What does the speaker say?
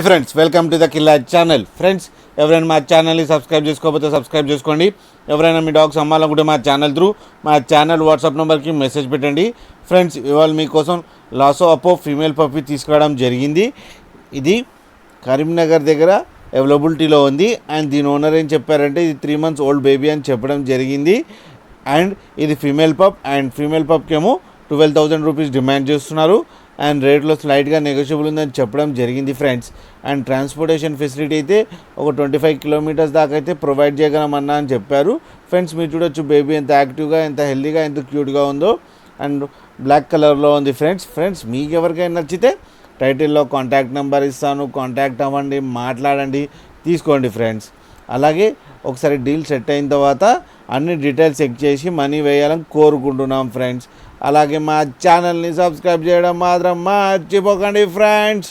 Friends welcome to the Killa channel. Friends ఎవరైనా మా ఛానల్ని సబ్స్క్రైబ్ చేసుకోకపోతే సబ్స్క్రైబ్ చేసుకోండి. ఎవరైనా మీ డాగ్స్ అమ్మాలనుకుంటే మా ఛానల్ వాట్సాప్ నెంబర్కి మెసేజ్ పెట్టండి. ఫ్రెండ్స్ ఇవాళ మీకోసం లాసో అపో ఫీమేల్ పప్పీ తీసుకురావడం జరిగింది. ఇది కరీంనగర్ దగ్గర అవైలబిలిటీలో ఉంది. అండ్ దీని ఓనర్ ఏం చెప్పారంటే ఇది 3 months ఓల్డ్ బేబీ అని చెప్పడం జరిగింది. అండ్ ఇది ఫీమేల్ పప్. అండ్ ఫీమేల్ పప్కి ఏమో 12,000 రూపీస్ డిమాండ్ చేస్తున్నారు. అండ్ రేట్లో స్లైట్గా నెగోషియబుల్ ఉందని చెప్పడం జరిగింది ఫ్రెండ్స్. అండ్ ట్రాన్స్పోర్టేషన్ ఫెసిలిటీ అయితే ఒక 25 kilometers దాకా అయితే ప్రొవైడ్ చేయగలమన్నా అని చెప్పారు. ఫ్రెండ్స్ మీరు చూడొచ్చు బేబీ ఎంత యాక్టివ్గా, ఎంత హెల్దీగా, ఎంత క్యూట్గా ఉందో. అండ్ బ్లాక్ కలర్లో ఉంది ఫ్రెండ్స్ మీకు ఎవరికైనా నచ్చితే టైటిల్లో కాంటాక్ట్ నెంబర్ ఇస్తాను, కాంటాక్ట్ అవ్వండి, మాట్లాడండి, తీసుకోండి ఫ్రెండ్స్. అలాగే ఒకసారి డీల్ సెట్ అయిన తర్వాత అన్ని డీటెయిల్స్ చెక్ చేసి మనీ వేయాలని కోరుకుంటున్నాం ఫ్రెండ్స్. అలాగే మా ఛానల్ని సబ్స్క్రైబ్ చేయడం మాత్రం మర్చిపోకండి ఫ్రెండ్స్.